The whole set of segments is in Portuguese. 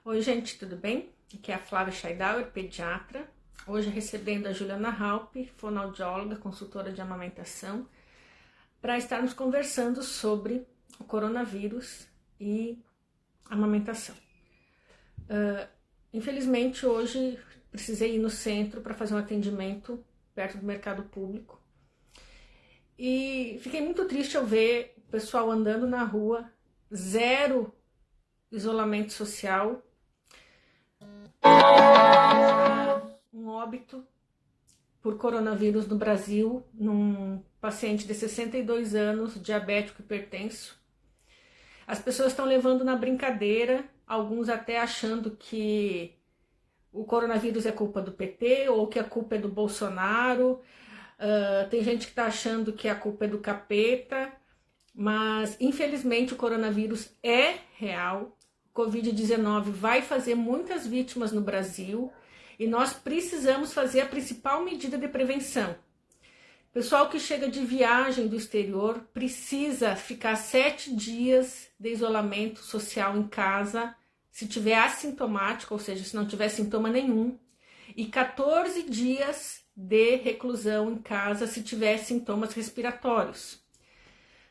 Oi, gente, tudo bem? Aqui é a Flávia Scheidauer, pediatra. Hoje recebendo a Juliana Halpe, fonoaudióloga, consultora de amamentação, para estarmos conversando sobre o coronavírus e amamentação. Infelizmente, hoje precisei ir no centro para fazer um atendimento perto do mercado público e fiquei muito triste ao ver o pessoal andando na rua, zero isolamento social, um óbito por coronavírus no Brasil, num paciente de 62 anos, diabético hipertenso. As pessoas estão levando na brincadeira, alguns até achando que o coronavírus é culpa do PT ou que a culpa é do Bolsonaro. Tem gente que está achando que a culpa é do capeta, mas infelizmente o coronavírus é real. O Covid-19 vai fazer muitas vítimas no Brasil e nós precisamos fazer a principal medida de prevenção. Pessoal que chega de viagem do exterior precisa ficar 7 dias de isolamento social em casa, se tiver assintomático, ou seja, se não tiver sintoma nenhum, e 14 dias de reclusão em casa se tiver sintomas respiratórios.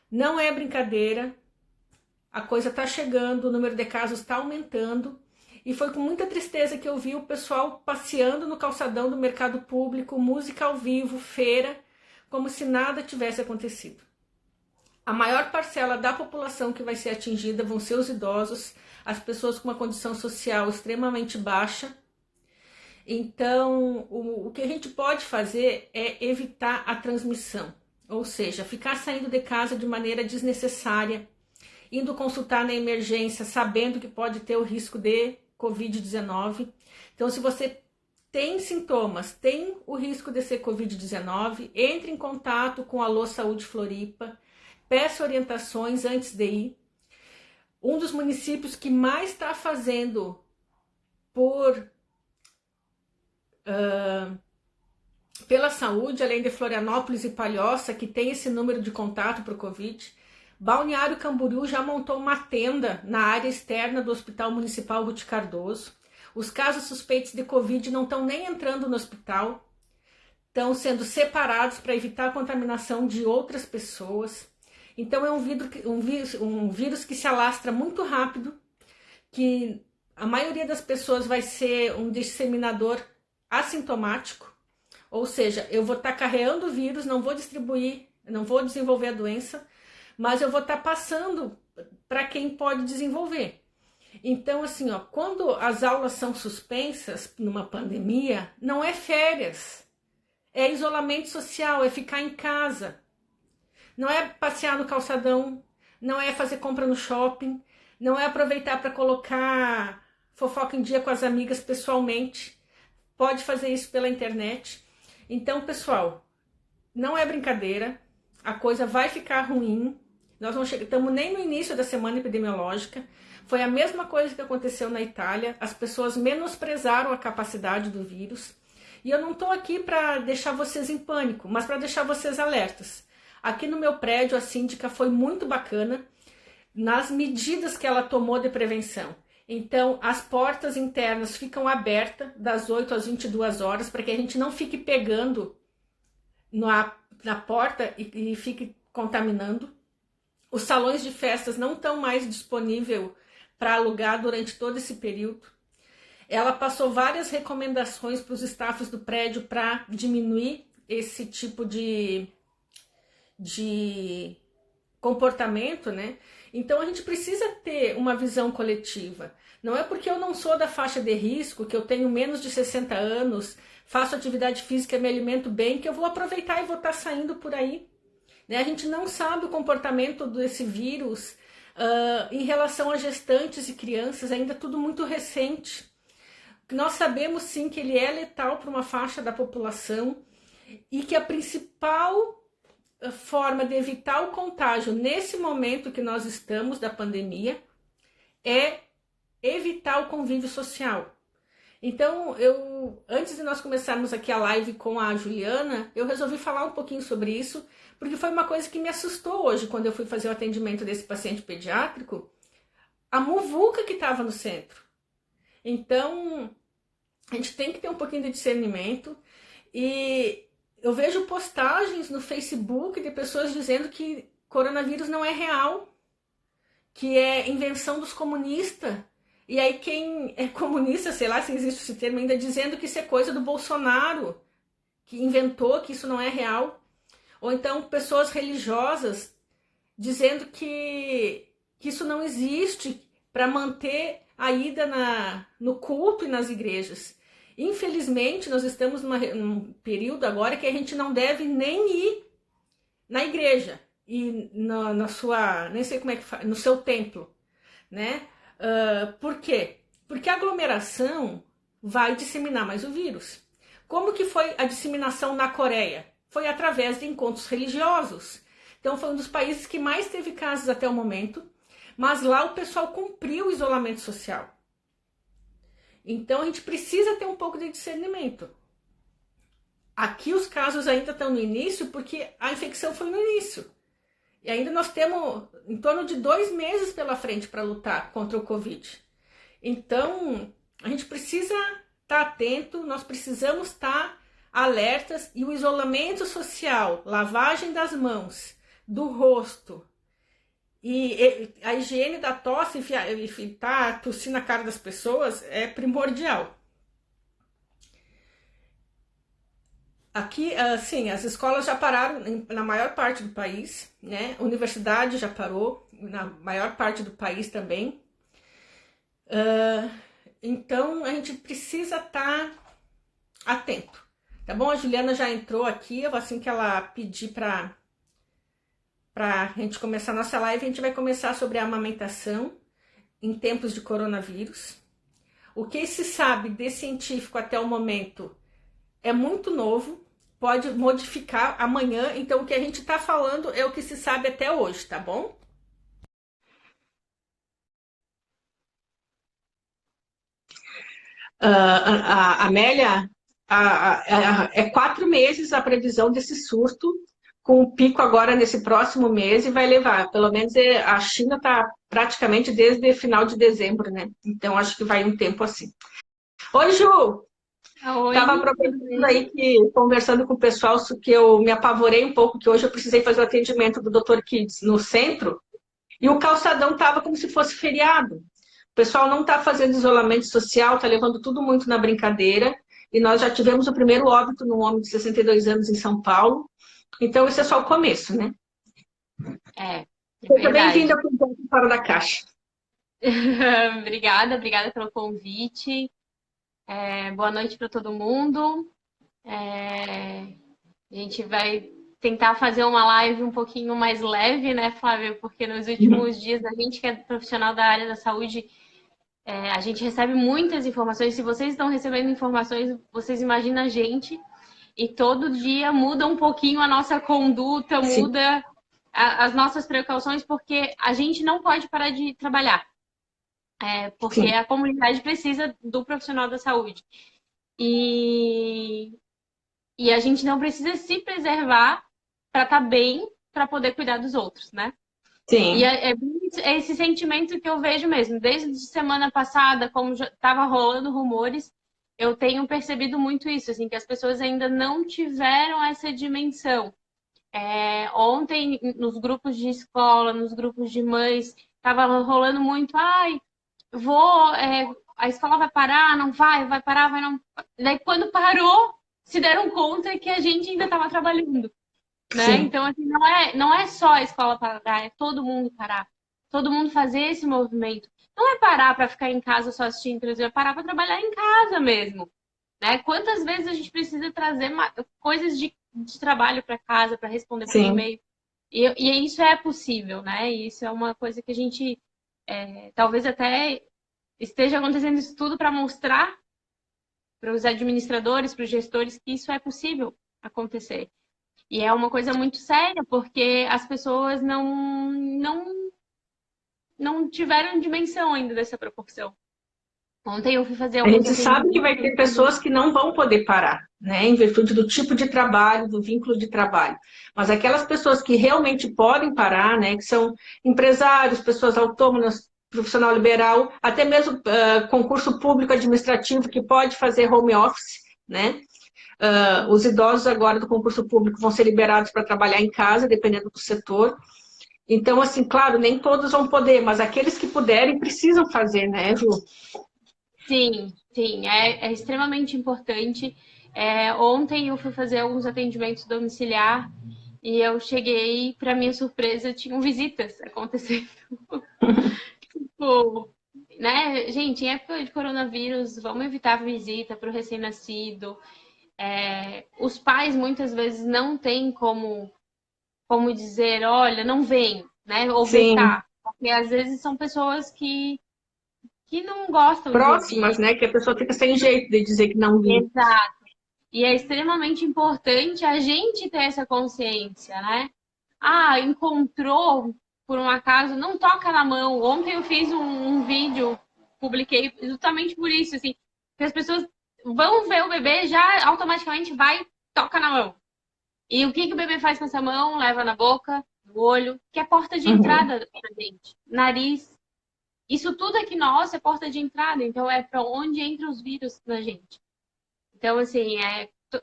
Não é brincadeira, a coisa está chegando, o número de casos está aumentando, e foi com muita tristeza que eu vi o pessoal passeando no calçadão do mercado público, música ao vivo, feira, como se nada tivesse acontecido. A maior parcela da população que vai ser atingida vão ser os idosos, as pessoas com uma condição social extremamente baixa. Então, o que a gente pode fazer é evitar a transmissão, ou seja, ficar saindo de casa de maneira desnecessária, indo consultar na emergência, sabendo que pode ter o risco de Covid-19. Então, se você tem sintomas, tem o risco de ser Covid-19, entre em contato com a Alô Saúde Floripa, peça orientações antes de ir. Um dos municípios que mais está fazendo pela saúde, além de Florianópolis e Palhoça, que tem esse número de contato para o Covid, Balneário Camboriú já montou uma tenda na área externa do Hospital Municipal Ruth Cardoso. Os casos suspeitos de Covid não estão nem entrando no hospital, estão sendo separados para evitar a contaminação de outras pessoas. Então é um vírus que se alastra muito rápido, que a maioria das pessoas vai ser um disseminador assintomático, ou seja, eu vou estar carregando o vírus, não vou distribuir, não vou desenvolver a doença, mas eu vou estar passando para quem pode desenvolver. Então, assim, quando as aulas são suspensas numa pandemia, não é férias, é isolamento social, é ficar em casa. Não é passear no calçadão, não é fazer compra no shopping, não é aproveitar para colocar fofoca em dia com as amigas pessoalmente. Pode fazer isso pela internet. Então, pessoal, não é brincadeira, a coisa vai ficar ruim. Nós não estamos nem no início da semana epidemiológica. Foi a mesma coisa que aconteceu na Itália. As pessoas menosprezaram a capacidade do vírus. E eu não estou aqui para deixar vocês em pânico, mas para deixar vocês alertas. Aqui no meu prédio, a síndica foi muito bacana nas medidas que ela tomou de prevenção. Então, as portas internas ficam abertas das 8 às 22 horas para que a gente não fique pegando na porta e fique contaminando. Os salões de festas não estão mais disponíveis para alugar durante todo esse período. Ela passou várias recomendações para os staffs do prédio para diminuir esse tipo de comportamento, né? Então a gente precisa ter uma visão coletiva. Não é porque eu não sou da faixa de risco, que eu tenho menos de 60 anos, faço atividade física, me alimento bem, que eu vou aproveitar e vou estar saindo por aí. A gente não sabe o comportamento desse vírus em relação a gestantes e crianças, ainda tudo muito recente. Nós sabemos sim que ele é letal para uma faixa da população e que a principal forma de evitar o contágio nesse momento que nós estamos da pandemia é evitar o convívio social. Então, antes de nós começarmos aqui a live com a Juliana, eu resolvi falar um pouquinho sobre isso, porque foi uma coisa que me assustou hoje, quando eu fui fazer o atendimento desse paciente pediátrico, a muvuca que estava no centro. Então, a gente tem que ter um pouquinho de discernimento. E eu vejo postagens no Facebook de pessoas dizendo que coronavírus não é real, que é invenção dos comunistas. E aí quem é comunista, sei lá se existe esse termo ainda, dizendo que isso é coisa do Bolsonaro, que inventou, que isso não é real. Ou então pessoas religiosas dizendo que isso não existe para manter a ida no culto e nas igrejas. Infelizmente, nós estamos num período agora que a gente não deve nem ir na igreja e na sua, nem sei como é que faz, no seu templo, né? Por quê? Porque a aglomeração vai disseminar mais o vírus. Como que foi a disseminação na Coreia? Foi através de encontros religiosos. Então foi um dos países que mais teve casos até o momento, mas lá o pessoal cumpriu o isolamento social. Então a gente precisa ter um pouco de discernimento. Aqui os casos ainda estão no início porque a infecção foi no início. E ainda nós temos em torno de 2 meses pela frente para lutar contra o Covid. Então, a gente precisa estar atento, nós precisamos estar alertas e o isolamento social, lavagem das mãos, do rosto e a higiene da tosse, evitar tossir na cara das pessoas é primordial. Aqui, assim, as escolas já pararam na maior parte do país, né? A universidade já parou, na maior parte do país também. Então, a gente precisa estar atento, tá bom? A Juliana já entrou aqui, assim que ela pedir para a gente começar a nossa live, a gente vai começar sobre a amamentação em tempos de coronavírus. O que se sabe de científico até o momento é muito novo, pode modificar amanhã, então o que a gente está falando é o que se sabe até hoje, tá bom? Amélia, é 4 meses a previsão desse surto, com o pico agora nesse próximo mês, e vai levar, pelo menos a China está praticamente desde final de dezembro, né? Então acho que vai um tempo assim. Oi, Ju! Oi, Estava aproveitando aí que, conversando com o pessoal, que eu me apavorei um pouco, que hoje eu precisei fazer o atendimento do Dr. Kids no centro, e o calçadão estava como se fosse feriado. O pessoal não está fazendo isolamento social, está levando tudo muito na brincadeira, e nós já tivemos o primeiro óbito num homem de 62 anos em São Paulo, então esse é só o começo, né? é Seja bem-vinda verdade. para o Ponto Fora da Caixa. Obrigada pelo convite. Boa noite para todo mundo. A gente vai tentar fazer uma live um pouquinho mais leve, né, Flávia? Porque nos últimos dias, a gente que é profissional da área da saúde, a gente recebe muitas informações. Se vocês estão recebendo informações, vocês imaginam a gente. E todo dia muda um pouquinho a nossa conduta, Sim, muda as nossas precauções, porque a gente não pode parar de trabalhar. Porque sim, a comunidade precisa do profissional da saúde. E, e a gente não precisa se preservar para estar bem, para poder cuidar dos outros, né? E sim. é esse sentimento que eu vejo mesmo. Desde semana passada, como já estava rolando rumores, eu tenho percebido muito isso, assim, que as pessoas ainda não tiveram essa dimensão. Ontem, nos grupos de escola, nos grupos de mães, estava rolando muito, ai, a escola vai parar, não vai, vai parar, vai não. Daí quando parou, se deram conta que a gente ainda estava trabalhando, né? Sim. Então, assim, não é só a escola parar, é todo mundo parar. Todo mundo fazer esse movimento. Não é parar para ficar em casa só assistindo televisão, é parar para trabalhar em casa mesmo, né? Quantas vezes a gente precisa trazer coisas de trabalho para casa, para responder por Sim. e-mail? E isso é possível, né? E isso é uma coisa que a gente talvez até esteja acontecendo isso tudo para mostrar para os administradores, para os gestores, que isso é possível acontecer. E é uma coisa muito séria, porque as pessoas não tiveram dimensão ainda dessa proporção. Ontem eu fui fazer A alguns gente sabe que vai atendimentos. ter pessoas que não vão poder parar, né, em virtude do tipo de trabalho, do vínculo de trabalho. Mas aquelas pessoas que realmente podem parar, né, que são empresários, pessoas autônomas, profissional liberal, até mesmo concurso público administrativo que pode fazer home office, né? Os idosos agora do concurso público vão ser liberados para trabalhar em casa, dependendo do setor. Então, assim, claro, nem todos vão poder, mas aqueles que puderem precisam fazer, né, Ju? Sim, sim, é extremamente importante. Ontem eu fui fazer alguns atendimentos domiciliar e eu cheguei, para minha surpresa, tinham visitas acontecendo. Tipo, né, gente, em época de coronavírus, vamos evitar visita para o recém-nascido. Os pais muitas vezes não têm como dizer, olha, não vem, né, ou Sim, vetar, porque às vezes são pessoas que não gostam de próximas, ouvir. né? Que a pessoa fica sem jeito de dizer que não viu. Exato. E é extremamente importante a gente ter essa consciência, né? Ah, encontrou por um acaso, não toca na mão. Ontem eu fiz um vídeo, publiquei justamente por isso, assim, que as pessoas vão ver o bebê, já automaticamente vai, toca na mão. E o que que o bebê faz com essa mão? Leva na boca, no olho, que é porta de Uhum. entrada pra gente. Nariz. Isso tudo aqui nosso é porta de entrada, então é para onde entram os vírus na gente. Então, assim,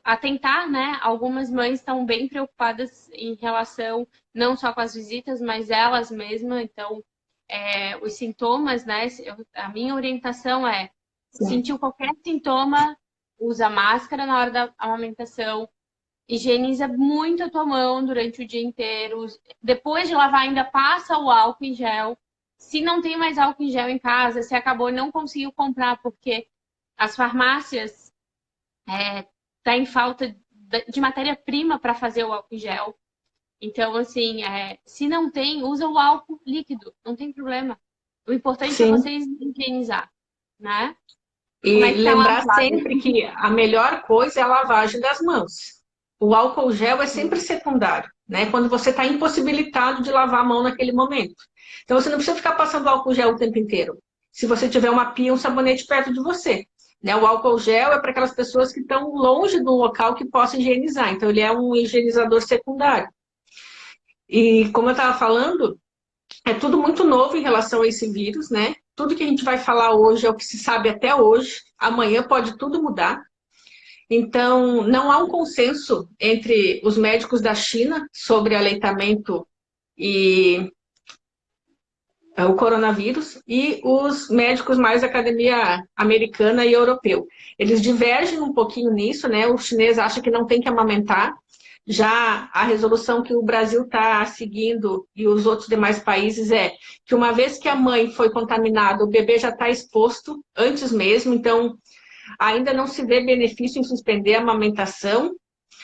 atentar, né? Algumas mães estão bem preocupadas em relação não só com as visitas, mas elas mesmas. Então, os sintomas, né? A minha orientação é: Sim. sentiu qualquer sintoma, usa máscara na hora da amamentação, higieniza muito a tua mão durante o dia inteiro. Depois de lavar, ainda passa o álcool em gel. Se não tem mais álcool em gel em casa, se acabou e não conseguiu comprar porque as farmácias tá em falta de matéria-prima para fazer o álcool em gel. Então, assim, se não tem, usa o álcool líquido, não tem problema. O importante é Sim. vocês higienizar, né? Como é E que tá lá lembrar do lado? sempre que a melhor coisa é a lavagem das mãos. O álcool gel é sempre secundário, né? Quando você está impossibilitado de lavar a mão naquele momento. Então você não precisa ficar passando álcool gel o tempo inteiro. Se você tiver uma pia, um sabonete perto de você. Né? O álcool gel é para aquelas pessoas que estão longe do local que possa higienizar. Então ele é um higienizador secundário. E como eu estava falando, é tudo muito novo em relação a esse vírus, né? Tudo que a gente vai falar hoje é o que se sabe até hoje. Amanhã pode tudo mudar. Então, não há um consenso entre os médicos da China sobre aleitamento e o coronavírus e os médicos mais da academia americana e europeu. Eles divergem um pouquinho nisso, né? O chinês acha que não tem que amamentar. Já a resolução que o Brasil está seguindo e os outros demais países é que uma vez que a mãe foi contaminada, o bebê já está exposto antes mesmo, então ainda não se vê benefício em suspender a amamentação,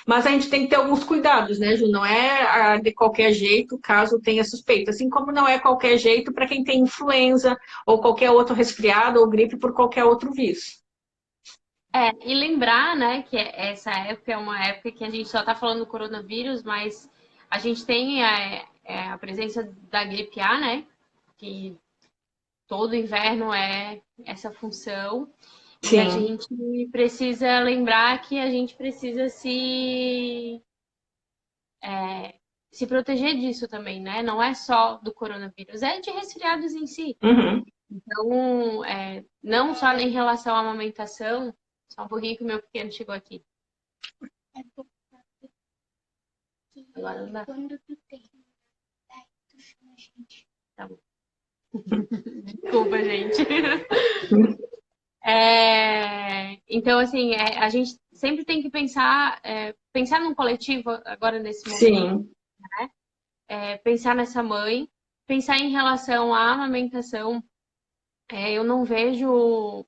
mas a gente tem que ter alguns cuidados, né, Ju? Não é de qualquer jeito, caso tenha suspeita. Assim como não é qualquer jeito para quem tem influenza ou qualquer outro resfriado ou gripe por qualquer outro vírus. E lembrar, né, que essa época é uma época que a gente só está falando do coronavírus, mas a gente tem a presença da gripe A, né, que todo inverno é essa função. E a Sim. gente precisa lembrar que a gente precisa se proteger disso também, né? Não é só do coronavírus, é de resfriados em si. Uhum. Então, não só em relação à amamentação, só um pouquinho que o meu pequeno chegou aqui. Agora não dá. Quando tu terminar, tu chama a gente. Tá bom. Desculpa, gente. Então, assim, a gente sempre tem que pensar num coletivo agora nesse momento, Sim. pensar nessa mãe, pensar em relação à amamentação. Eu não vejo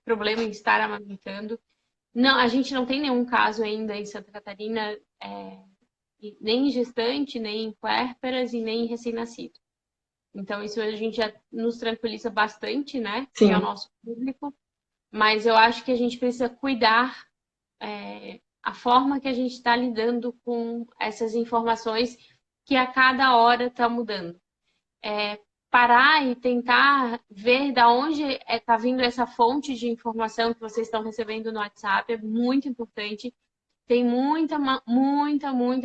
problema em estar amamentando. Não, a gente não tem nenhum caso ainda em Santa Catarina, nem em gestante, nem em puérperas e nem em recém-nascido. Então, isso a gente já nos tranquiliza bastante, né? Que é o Sim. nosso público. Mas eu acho que a gente precisa cuidar a forma que a gente está lidando com essas informações que a cada hora está mudando. Parar e tentar ver da onde está vindo essa fonte de informação que vocês estão recebendo no WhatsApp é muito importante. Tem muita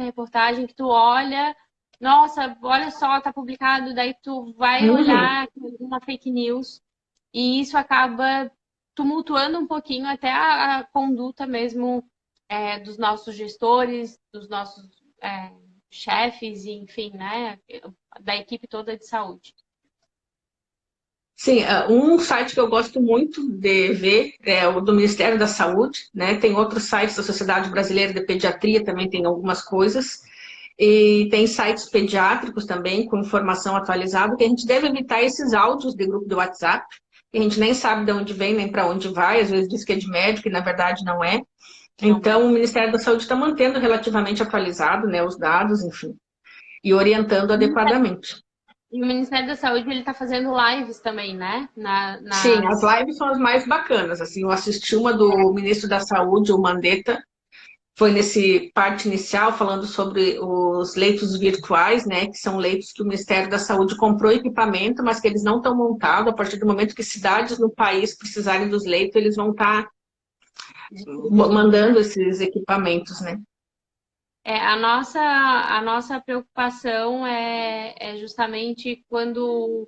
reportagem que tu olha nossa, olha só, tá publicado, daí tu vai Uhum. olhar uma fake news e isso acaba tumultuando um pouquinho até a conduta mesmo dos nossos gestores, dos nossos chefes, e, enfim, né, da equipe toda de saúde. Sim, um site que eu gosto muito de ver é o do Ministério da Saúde, né? Tem outros sites da Sociedade Brasileira de Pediatria, também tem algumas coisas. E tem sites pediátricos também, com informação atualizada, que a gente deve evitar esses áudios de grupo do WhatsApp, que a gente nem sabe de onde vem, nem para onde vai, às vezes diz que é de médico e na verdade não é. Não é? Então, o Ministério da Saúde está mantendo relativamente atualizado, né, os dados, enfim, e orientando adequadamente. E o Ministério da Saúde ele está fazendo lives também, né? Sim, as Nas lives são as mais bacanas. Assim, eu assisti uma do ministro da Saúde, o Mandetta, foi nesse parte inicial falando sobre os leitos virtuais, né, que são leitos que o Ministério da Saúde comprou equipamento, mas que eles não estão montados. A partir do momento que cidades no país precisarem dos leitos, eles vão estar mandando esses equipamentos, né? a nossa preocupação é justamente quando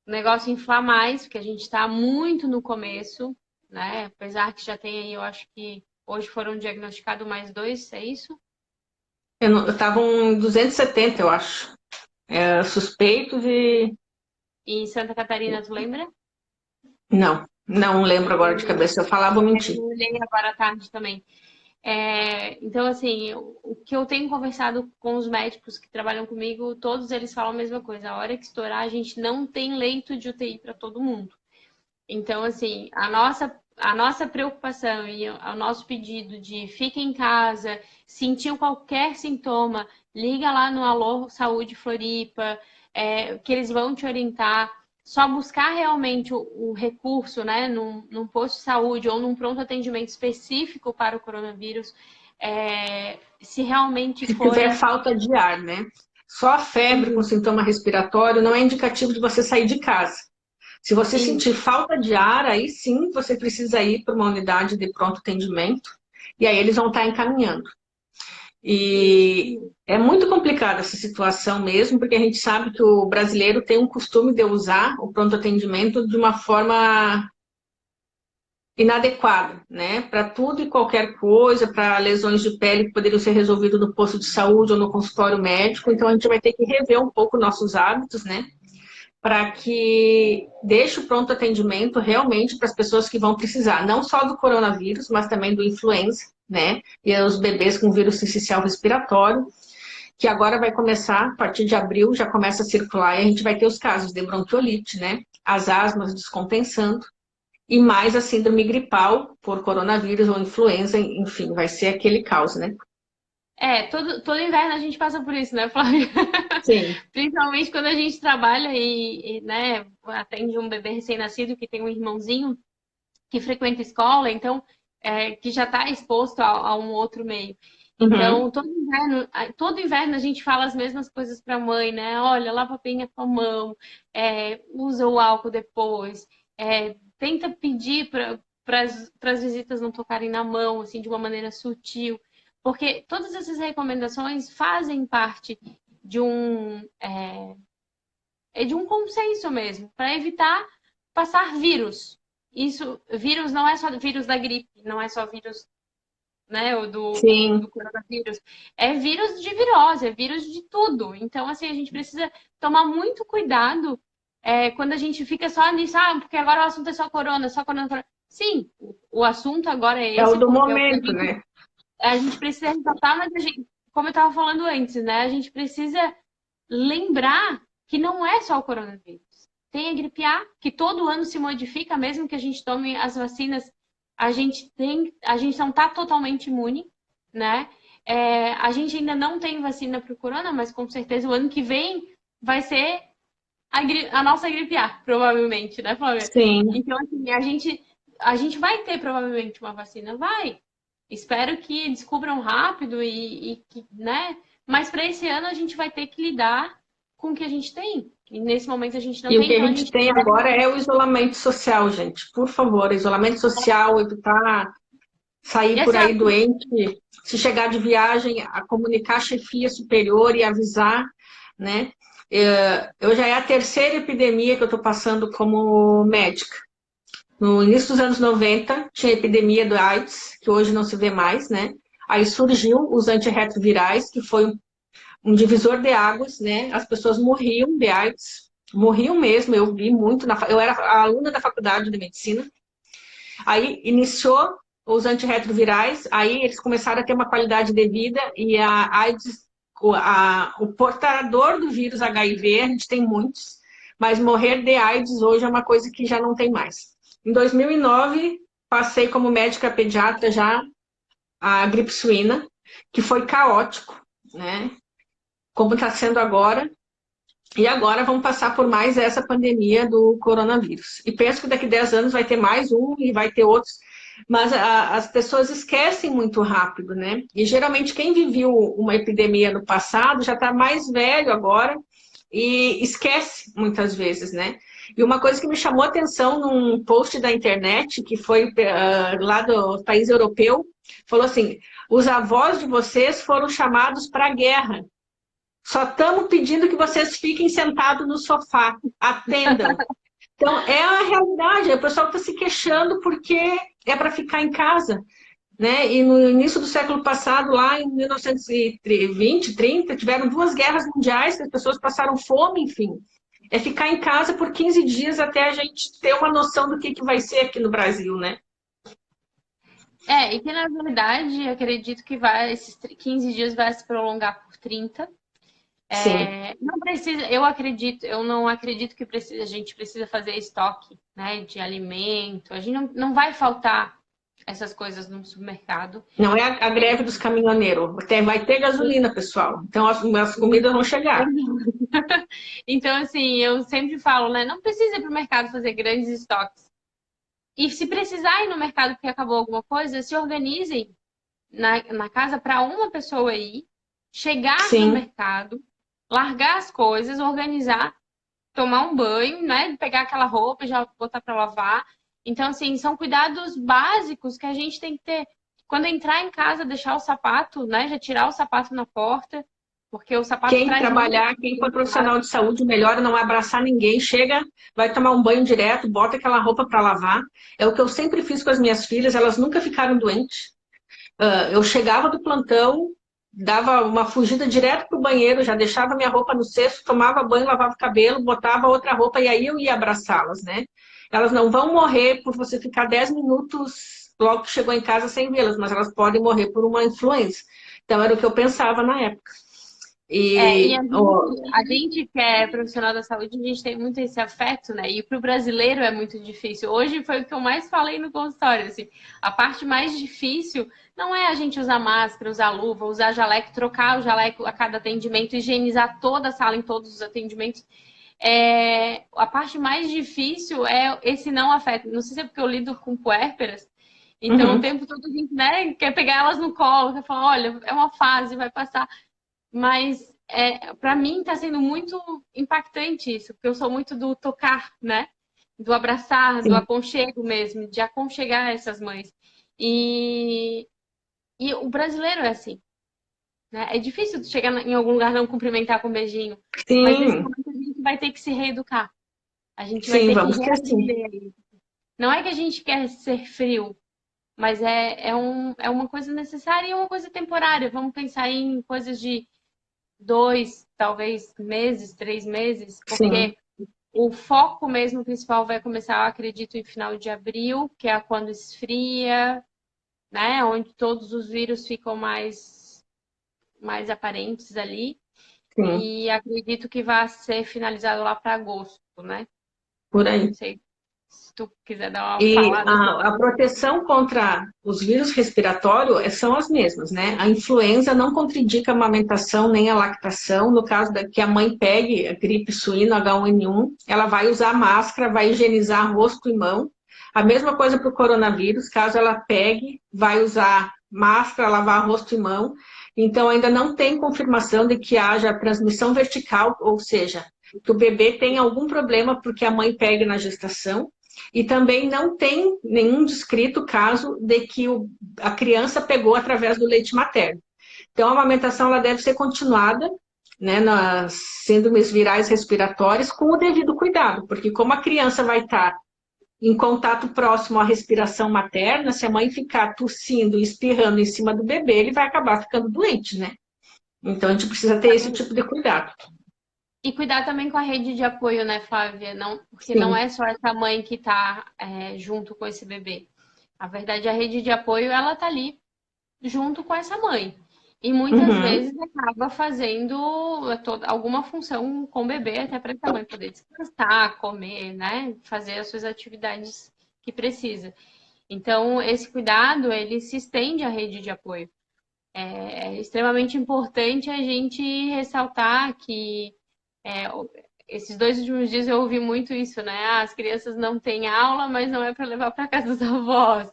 o negócio inflar mais, porque a gente está muito no começo, né? Apesar que já tem aí, eu acho que hoje foram diagnosticados mais dois, é isso? Estavam 270, eu acho, suspeitos e... E em Santa Catarina, tu lembra? Não lembro agora de Eu, cabeça. Se eu falar, vou eu mentir. olhei agora à tarde também. Então, assim, o que eu tenho conversado com os médicos que trabalham comigo, todos eles falam a mesma coisa. A hora que estourar, a gente não tem leito de UTI para todo mundo. Então, assim, a nossa preocupação e o nosso pedido de fique em casa, sentiu qualquer sintoma, liga lá no Alô Saúde Floripa, que eles vão te orientar. Só buscar realmente o recurso, né, num posto de saúde ou num pronto atendimento específico para o coronavírus, se realmente Se for tiver falta de ar, né? Só a febre com sintoma respiratório não é indicativo de você sair de casa. Se você sentir isso. falta de ar, aí sim você precisa ir para uma unidade de pronto atendimento e aí eles vão estar encaminhando. Isso. E é muito complicada essa situação mesmo, porque a gente sabe que o brasileiro tem um costume de usar o pronto atendimento de uma forma inadequada, né? Para tudo e qualquer coisa, para lesões de pele que poderiam ser resolvidas no posto de saúde ou no consultório médico. Então a gente vai ter que rever um pouco nossos hábitos, né? Para que deixe o pronto atendimento realmente para as pessoas que vão precisar, não só do coronavírus, mas também do influenza, né? E os bebês com vírus sincicial respiratório, que agora vai começar, a partir de abril, já começa a circular e a gente vai ter os casos de bronquiolite, né? As asmas descompensando e mais a síndrome gripal por coronavírus ou influenza, enfim, vai ser aquele caos, né? Todo inverno a gente passa por isso, né, Flávia? Sim. Principalmente quando a gente trabalha né, atende um bebê recém-nascido que tem um irmãozinho que frequenta escola, então, que já está exposto a um outro meio. Uhum. Então, todo inverno a gente fala as mesmas coisas para a mãe, né? Olha, lava bem a tua mão, usa o álcool depois, tenta pedir para as visitas não tocarem na mão, assim, de uma maneira sutil, porque todas essas recomendações fazem parte de um consenso mesmo, para evitar passar vírus. Isso, vírus não é só vírus da gripe, não é só vírus, né, ou do Sim. coronavírus. É vírus de virose, é vírus de tudo. Então, assim, a gente precisa tomar muito cuidado quando a gente fica só nisso, porque agora o assunto é só corona, só corona. Corona. Sim, o assunto agora é É o esse, do porque é o que momento, né? a gente precisa ressaltar, mas como eu estava falando antes, né, a gente precisa lembrar que não é só o coronavírus. Tem a gripe A, que todo ano se modifica, mesmo que a gente tome as vacinas, a gente não está totalmente imune, né? A gente ainda não tem vacina para o corona, mas com certeza o ano que vem vai ser a nossa gripe A, provavelmente, né, Flávia? Sim. Então, assim, a gente vai ter provavelmente uma vacina, vai. Espero que descubram rápido e que, né? Mas para esse ano a gente vai ter que lidar com o que a gente tem. E nesse momento a gente não E o tem, que a então a gente gente tem deve. agora é o isolamento social, gente. Por favor, isolamento social, evitar sair E por assim, aí doente, se chegar de viagem, a comunicar a chefia superior e avisar, né? Eu já é a terceira epidemia que eu estou passando como médica. No início dos anos 90, tinha a epidemia do AIDS, que hoje não se vê mais, né? Aí surgiu os antirretrovirais, que foi um divisor de águas, né? As pessoas morriam de AIDS, morriam mesmo, eu vi muito, eu era aluna da faculdade de medicina. Aí iniciou os antirretrovirais, aí eles começaram a ter uma qualidade de vida e a AIDS, o portador do vírus HIV, a gente tem muitos, mas morrer de AIDS hoje é uma coisa que já não tem mais. Em 2009, passei como médica pediatra já a gripe suína, que foi caótico, né? Como está sendo agora. E agora vamos passar por mais essa pandemia do coronavírus. E penso que daqui a 10 anos vai ter mais um e vai ter outros. Mas as pessoas esquecem muito rápido, né? E geralmente quem viveu uma epidemia no passado já está mais velho agora e esquece muitas vezes, né? E uma coisa que me chamou a atenção num post da internet, que foi lá do país europeu, falou assim: os avós de vocês foram chamados para a guerra. Só estamos pedindo que vocês fiquem sentados no sofá, atendam. Então, é a realidade. O pessoal está se queixando porque é para ficar em casa. Né? E no início do século passado, lá em 1920, 30, tiveram 2 guerras mundiais, que as pessoas passaram fome, enfim. É ficar em casa por 15 dias até a gente ter uma noção do que vai ser aqui no Brasil, né? e que na verdade, acredito que esses 15 dias vai se prolongar por 30. Sim. Não precisa, eu não acredito que a gente precisa fazer estoque, né, de alimento. A gente não vai faltar essas coisas no supermercado. Não é a greve dos caminhoneiros. Vai ter gasolina, pessoal. Então as comidas vão chegar. Então, assim, eu sempre falo, né? Não precisa ir para o mercado fazer grandes estoques. E se precisar ir no mercado porque acabou alguma coisa, se organizem na casa para uma pessoa ir, chegar Sim. no mercado, largar as coisas, organizar, tomar um banho, né? Pegar aquela roupa e já botar para lavar. Então, assim, são cuidados básicos que a gente tem que ter. Quando entrar em casa, deixar o sapato, né? Já tirar o sapato na porta, porque o sapato Quem traz trabalhar, muito... quem for profissional de saúde, melhor é não abraçar ninguém. Chega, vai tomar um banho direto, bota aquela roupa para lavar. É o que eu sempre fiz com as minhas filhas, elas nunca ficaram doentes. Eu chegava do plantão, dava uma fugida direto pro banheiro, já deixava minha roupa no cesto, tomava banho, lavava o cabelo, botava outra roupa e aí eu ia abraçá-las, né? Elas não vão morrer por você ficar 10 minutos logo que chegou em casa sem vê-las, mas elas podem morrer por uma influenza. Então era o que eu pensava na época. E a gente que é profissional da saúde, a gente tem muito esse afeto, né? E para o brasileiro é muito difícil. Hoje foi o que eu mais falei no consultório, assim. A parte mais difícil não é a gente usar máscara, usar luva, usar jaleco, trocar o jaleco a cada atendimento, higienizar toda a sala em todos os atendimentos. A parte mais difícil é esse não afeto. Não sei se é porque eu lido com puérperas, então o tempo todo a gente, né, quer pegar elas no colo, quer falar, olha, é uma fase, vai passar. Mas para mim está sendo muito impactante isso, porque eu sou muito do tocar, né? Do abraçar, do aconchego mesmo, de aconchegar essas mães. E o brasileiro é assim, né? É difícil chegar em algum lugar não cumprimentar com um beijinho. Sim. Mas nesse momento a gente vai ter que se reeducar. A gente vai Sim, ter vamos que ter sim. reaprender. Não é que a gente quer ser frio, mas é uma coisa necessária e uma coisa temporária. Vamos pensar em coisas de 2, talvez, meses, 3 meses, porque o foco mesmo principal vai começar, acredito, em final de abril, que é quando esfria, né? Onde todos os vírus ficam mais aparentes ali. Sim. E acredito que vai ser finalizado lá para agosto, né? Por aí. Não sei se tu quiser dar uma E falada. a proteção contra os vírus respiratórios são as mesmas, né? A influenza não contraindica a amamentação nem a lactação. No caso que a mãe pegue a gripe suína H1N1, ela vai usar máscara, vai higienizar rosto e mão. A mesma coisa para o coronavírus, caso ela pegue, vai usar máscara, lavar rosto e mão. Então, ainda não tem confirmação de que haja transmissão vertical, ou seja, que o bebê tem algum problema porque a mãe pegue na gestação. E também não tem nenhum descrito caso de que a criança pegou através do leite materno. Então, a amamentação ela deve ser continuada, né, nas síndromes virais respiratórias com o devido cuidado, porque como a criança vai estar em contato próximo à respiração materna, se a mãe ficar tossindo e espirrando em cima do bebê, ele vai acabar ficando doente, né? Então, a gente precisa ter esse tipo de cuidado. E cuidar também com a rede de apoio, né, Flávia? Não, porque Sim. não é só essa mãe que está junto com esse bebê. Na verdade, a rede de apoio, ela tá ali junto com essa mãe. E muitas vezes acaba fazendo alguma função com o bebê, até para essa mãe poder descansar, comer, né? Fazer as suas atividades que precisa. Então, esse cuidado, ele se estende à rede de apoio. É extremamente importante a gente ressaltar que esses 2 últimos dias eu ouvi muito isso, né? As crianças não têm aula, mas não é para levar para casa dos avós,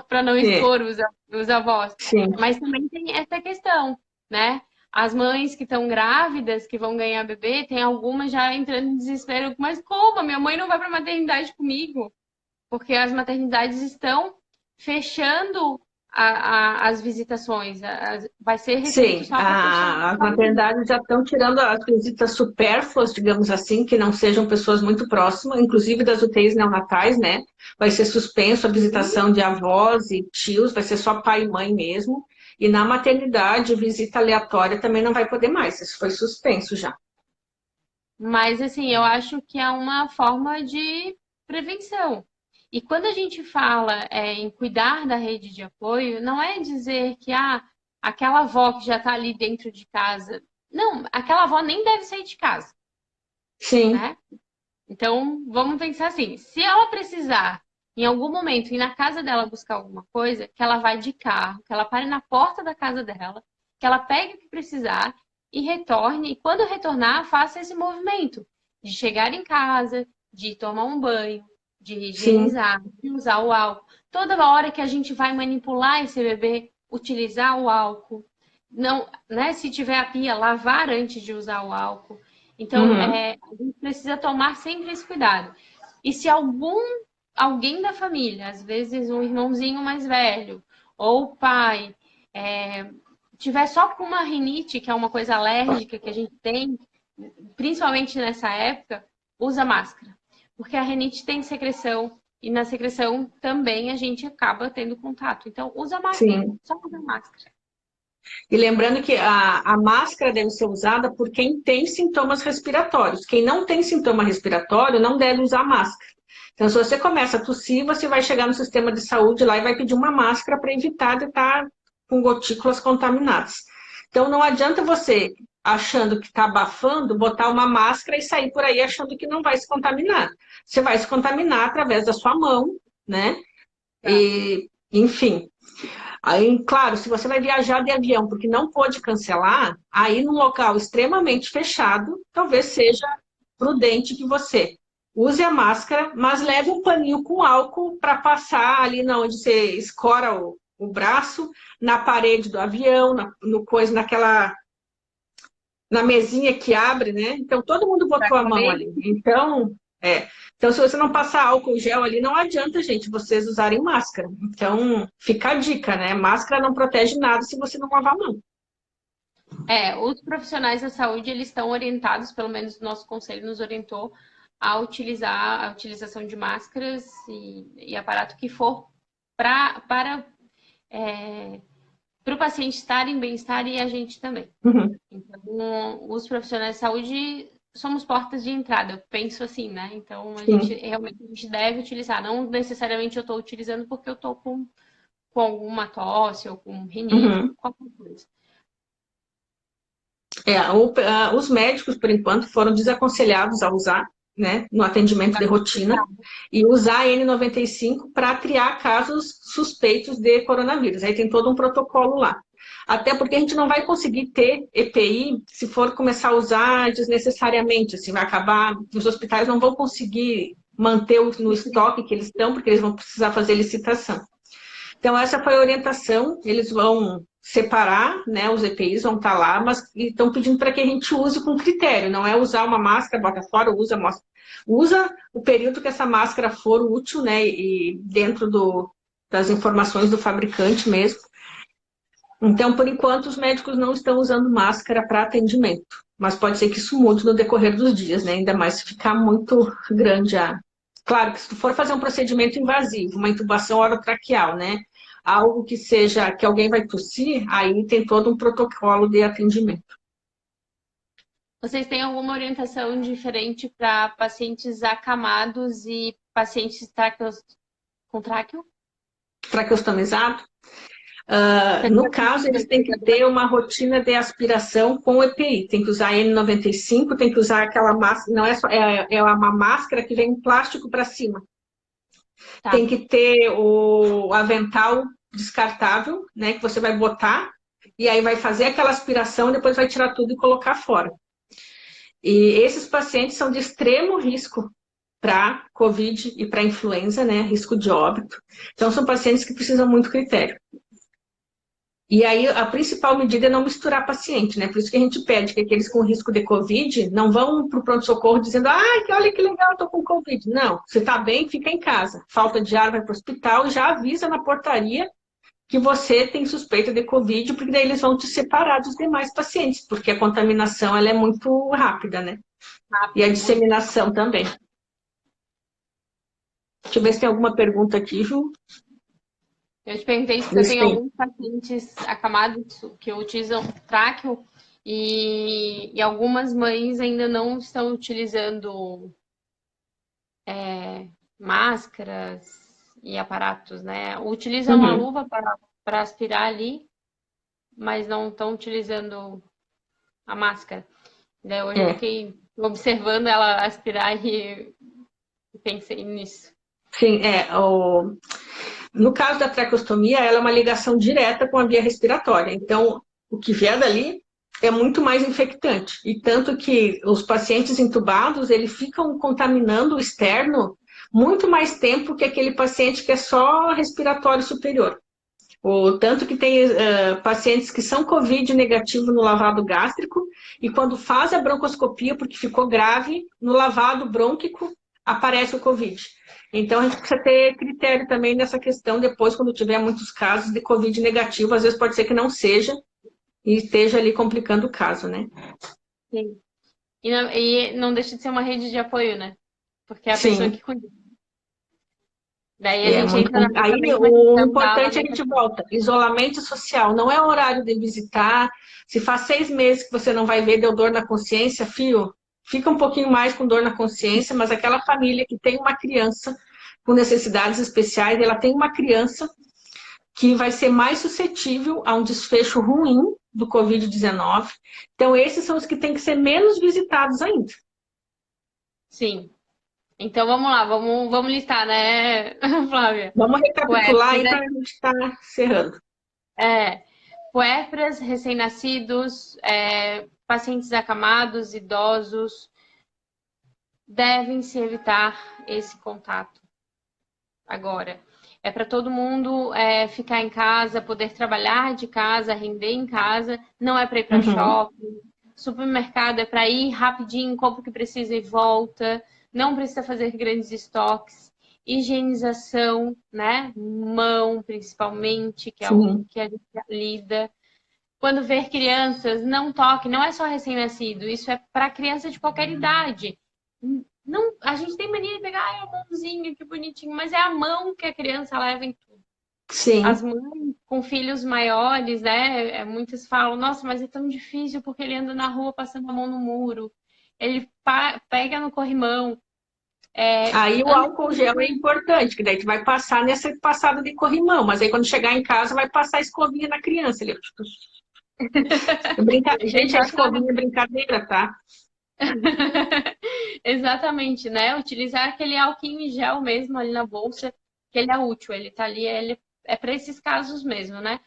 para não expor os avós. Sim. Mas também tem essa questão, né? As mães que estão grávidas, que vão ganhar bebê, tem algumas já entrando em desespero. Mas como? Minha mãe não vai para a maternidade comigo? Porque as maternidades estão fechando as visitações. Vai ser restrito Sim, só para as maternidades já estão tirando as visitas supérfluas, digamos assim, que não sejam pessoas muito próximas, inclusive das UTIs neonatais, né? Vai ser suspenso a visitação de avós e tios, vai ser só pai e mãe mesmo. E na maternidade, visita aleatória também não vai poder mais, isso foi suspenso já. Mas, assim, eu acho que é uma forma de prevenção. E quando a gente fala em cuidar da rede de apoio, não é dizer que aquela avó que já está ali dentro de casa. Não, aquela avó nem deve sair de casa, Sim, né? Então, vamos pensar assim: se ela precisar, em algum momento, ir na casa dela buscar alguma coisa, que ela vá de carro, que ela pare na porta da casa dela, que ela pegue o que precisar e retorne. E quando retornar, faça esse movimento de chegar em casa, de tomar um banho, de higienizar, de usar o álcool. Toda hora que a gente vai manipular esse bebê, utilizar o álcool. Não, né? Se tiver a pia, lavar antes de usar o álcool. Então, a gente precisa tomar sempre esse cuidado. E se alguém da família, às vezes um irmãozinho mais velho, ou o pai, tiver só com uma rinite, que é uma coisa alérgica que a gente tem, principalmente nessa época, usa máscara. Porque a rinite tem secreção, e na secreção também a gente acaba tendo contato. Então, usa máscara, só usa máscara. E lembrando que a máscara deve ser usada por quem tem sintomas respiratórios. Quem não tem sintoma respiratório não deve usar máscara. Então, se você começa a tossir, você vai chegar no sistema de saúde lá e vai pedir uma máscara para evitar de estar com gotículas contaminadas. Então, não adianta você, achando que está abafando, botar uma máscara e sair por aí achando que não vai se contaminar. Você vai se contaminar através da sua mão, né? E, enfim. Aí, claro, se você vai viajar de avião porque não pôde cancelar, aí num local extremamente fechado, talvez seja prudente que você use a máscara, mas leve um paninho com álcool para passar ali onde você escora o braço, na parede do avião, na mesinha que abre, né? Então, todo mundo botou a mão ali. Então, se você não passar álcool gel ali, não adianta, gente, vocês usarem máscara. Então, fica a dica, né? Máscara não protege nada se você não lavar a mão. Os profissionais da saúde, eles estão orientados, pelo menos o nosso conselho nos orientou, a utilização de máscaras e aparato que for para o paciente estar em bem-estar e a gente também. Então, os profissionais de saúde somos portas de entrada, eu penso assim, né? Então, a gente deve utilizar. Não necessariamente eu estou utilizando porque eu estou com alguma tosse ou com rinite, qualquer coisa. Os médicos, por enquanto, foram desaconselhados a usar, né, no atendimento de rotina, e usar a N95 para triar casos suspeitos de coronavírus. Aí tem todo um protocolo lá. Até porque a gente não vai conseguir ter EPI se for começar a usar desnecessariamente, assim, vai acabar, os hospitais não vão conseguir manter no estoque que eles estão, porque eles vão precisar fazer licitação. Então, essa foi a orientação. Eles vão separar, né? Os EPIs vão estar lá, mas estão pedindo para que a gente use com critério. Não é usar uma máscara, bota fora, usa o período que essa máscara for útil, né? E dentro das informações do fabricante mesmo. Então, por enquanto, os médicos não estão usando máscara para atendimento. Mas pode ser que isso mude no decorrer dos dias, né? Ainda mais se ficar muito grande a... Claro que se tu for fazer um procedimento invasivo, uma intubação orotraqueal, né? Algo que seja, que alguém vai tossir, aí tem todo um protocolo de atendimento. Vocês têm alguma orientação diferente para pacientes acamados e pacientes com tráqueo? Traqueostomizado? No caso, eles têm que ter uma rotina de aspiração com EPI. Tem que usar N95, tem que usar aquela máscara, não é só, é uma máscara que vem um plástico para cima. Tá. Tem que ter o avental descartável, né, que você vai botar, e aí vai fazer aquela aspiração, depois vai tirar tudo e colocar fora. E esses pacientes são de extremo risco para COVID e para influenza, né, risco de óbito. Então, são pacientes que precisam muito critério. E aí, a principal medida é não misturar paciente, né? Por isso que a gente pede que aqueles com risco de Covid não vão para o pronto-socorro dizendo olha que legal, estou com Covid. Não, você está bem, fica em casa. Falta de ar, vai para o hospital e já avisa na portaria que você tem suspeita de Covid, porque daí eles vão te separar dos demais pacientes, porque a contaminação ela é muito rápida, né? E a disseminação também. Deixa eu ver se tem alguma pergunta aqui, Ju. Eu te perguntei se você tem alguns pacientes acamados que utilizam tráqueo e algumas mães ainda não estão utilizando máscaras e aparatos, né? Utilizam a luva para aspirar ali, mas não estão utilizando a máscara. Daí hoje eu fiquei observando ela aspirar e pensei nisso. Sim, no caso da traqueostomia, ela é uma ligação direta com a via respiratória. Então, o que vier dali é muito mais infectante. E tanto que os pacientes intubados, eles ficam contaminando o externo muito mais tempo que aquele paciente que é só respiratório superior. Tanto que tem pacientes que são COVID negativo no lavado gástrico e quando faz a broncoscopia, porque ficou grave, no lavado brônquico aparece o COVID. Então, a gente precisa ter critério também nessa questão depois, quando tiver muitos casos de COVID negativo. Às vezes pode ser que não seja e esteja ali complicando o caso, né? Sim. E não deixa de ser uma rede de apoio, né? Porque é a pessoa que cuida. Daí a gente entra na Aí o importante é a gente volta. Isolamento social. Não é horário de visitar. Se faz 6 meses que você não vai ver, deu dor na consciência, filho, fica um pouquinho mais com dor na consciência, mas aquela família que tem uma criança com necessidades especiais, ela tem uma criança que vai ser mais suscetível a um desfecho ruim do Covid-19. Então, esses são os que têm que ser menos visitados ainda. Sim. Então, vamos lá, vamos listar, né, Flávia? Vamos recapitular aí para a gente estar encerrando. Puérperas, recém-nascidos, pacientes acamados, idosos, devem se evitar esse contato. Agora, é para todo mundo ficar em casa, poder trabalhar de casa, render em casa, não é para ir para shopping, supermercado é para ir rapidinho, compra o que precisa e volta, não precisa fazer grandes estoques, higienização, né? Mão, principalmente, que é algo que a gente lida. Quando ver crianças, não toque, não é só recém-nascido, isso é para criança de qualquer idade. Não, a gente tem mania de pegar a mãozinha, que bonitinho, mas é a mão que a criança leva em tudo. Sim. As mães com filhos maiores, né? Muitas falam, nossa, mas é tão difícil porque ele anda na rua passando a mão no muro, ele pega no corrimão. Aí o álcool gel é importante, que daí tu vai passar nessa passada de corrimão, mas aí quando chegar em casa vai passar a escovinha na criança. Gente, a escovinha é brincadeira, tá? Exatamente, né? Utilizar aquele álcool em gel mesmo ali na bolsa, que ele é útil, ele tá ali, ele é para esses casos mesmo, né?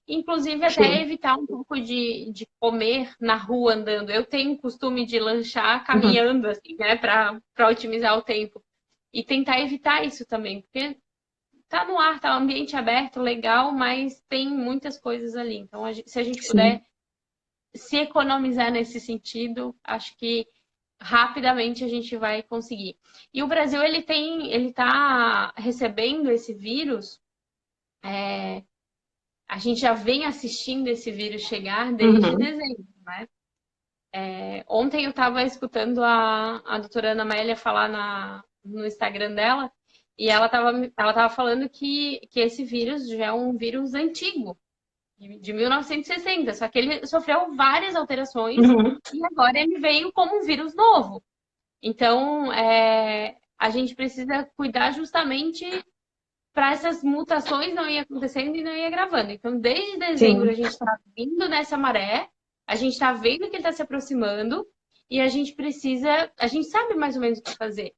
Inclusive até evitar um pouco de comer na rua andando. Eu tenho o costume de lanchar caminhando, assim, né? Para otimizar o tempo. E tentar evitar isso também, porque tá no ar, tá um ambiente aberto, legal, mas tem muitas coisas ali. Então, se a gente puder se economizar nesse sentido, acho que rapidamente a gente vai conseguir. E o Brasil, ele tá recebendo esse vírus, a gente já vem assistindo esse vírus chegar desde dezembro, né? Ontem eu estava escutando a doutora Ana Amélia falar no Instagram dela, e ela tava falando que esse vírus já é um vírus antigo, de 1960, só que ele sofreu várias alterações e agora ele veio como um vírus novo. Então, a gente precisa cuidar justamente para essas mutações não ir acontecendo e não ir agravando. Então, desde dezembro a gente está vindo nessa maré, a gente está vendo que ele está se aproximando e a gente sabe mais ou menos o que fazer.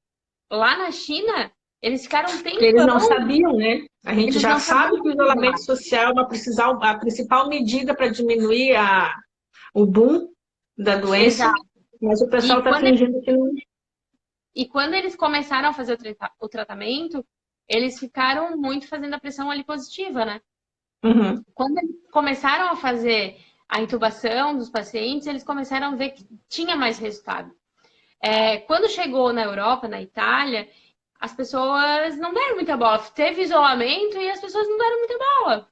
Lá na China, eles ficaram tempão... Eles não sabiam, né? A gente já sabe que o isolamento social é a principal medida para diminuir o boom da doença, mas o pessoal está fingindo que não... E quando eles começaram a fazer o tratamento, eles ficaram muito fazendo a pressão ali positiva, né? Quando eles começaram a fazer a intubação dos pacientes, eles começaram a ver que tinha mais resultado. Quando chegou na Europa, na Itália, as pessoas não deram muita bola. Teve isolamento e as pessoas não deram muita bola.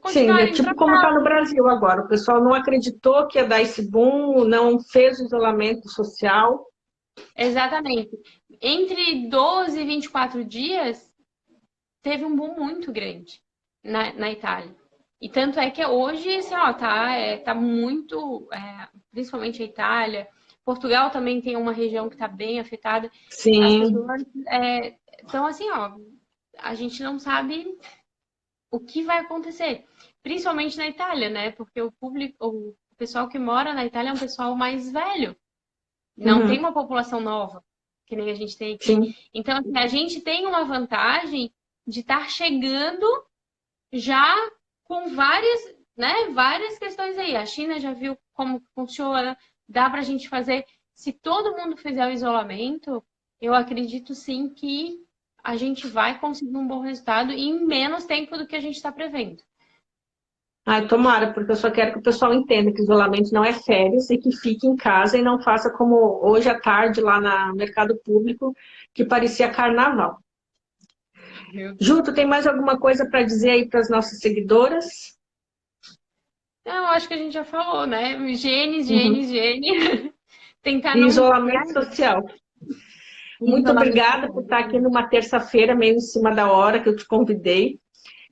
Sim, é tipo como está no Brasil agora. O pessoal não acreditou que ia dar esse boom, não fez o isolamento social. Exatamente. Entre 12 e 24 dias, teve um boom muito grande na Itália. E tanto é que hoje, assim, ó, tá muito, principalmente a Itália, Portugal também tem uma região que está bem afetada. Sim. As pessoas, então, assim, ó, a gente não sabe o que vai acontecer. Principalmente na Itália, né? Porque o pessoal que mora na Itália é um pessoal mais velho. Não tem uma população nova, que nem a gente tem aqui. Sim. Então, assim, a gente tem uma vantagem de estar chegando já com várias questões aí. A China já viu como funciona, dá pra gente fazer. Se todo mundo fizer o isolamento, eu acredito sim que a gente vai conseguir um bom resultado em menos tempo do que a gente está prevendo. Ai, tomara, porque eu só quero que o pessoal entenda que isolamento não é férias e que fique em casa e não faça como hoje à tarde lá no mercado público, que parecia carnaval. Ju, tu tem mais alguma coisa para dizer aí para as nossas seguidoras? Não, acho que a gente já falou, né? Higiene. Tentar não... Isolamento social. Muito obrigada por estar aqui numa terça-feira, meio em cima da hora que eu te convidei,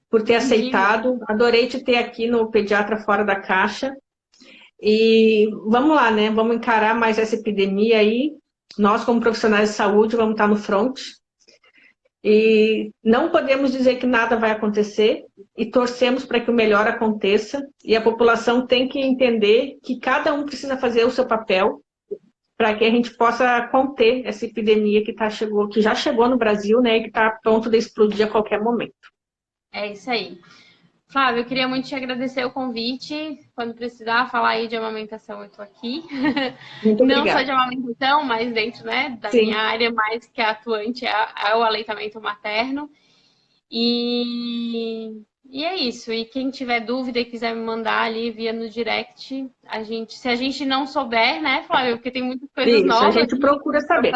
por ter aceitado. Adorei te ter aqui no Pediatra Fora da Caixa. E vamos lá, né? Vamos encarar mais essa epidemia aí. Nós, como profissionais de saúde, vamos estar no front. E não podemos dizer que nada vai acontecer e torcemos para que o melhor aconteça. E a população tem que entender que cada um precisa fazer o seu papel para que a gente possa conter essa epidemia que já chegou no Brasil, né, e que está pronto de explodir a qualquer momento. É isso aí. Flávia, eu queria muito te agradecer o convite. Quando precisar falar aí de amamentação, eu estou aqui. Muito Não obrigada. só de amamentação, mas dentro, né, da minha área mais que atuante é o aleitamento materno. E é isso. E quem tiver dúvida e quiser me mandar ali via no direct, se a gente não souber, né, Flávia, porque tem muitas coisas novas. A gente procura saber.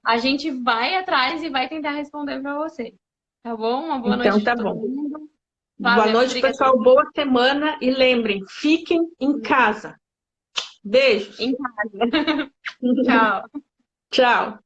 A gente vai atrás e vai tentar responder para você. Tá bom? Uma boa noite Então, tá para bom. todo mundo. Boa noite, pessoal. Boa semana. E lembrem, fiquem em casa. Beijos. Em casa. Tchau. Tchau.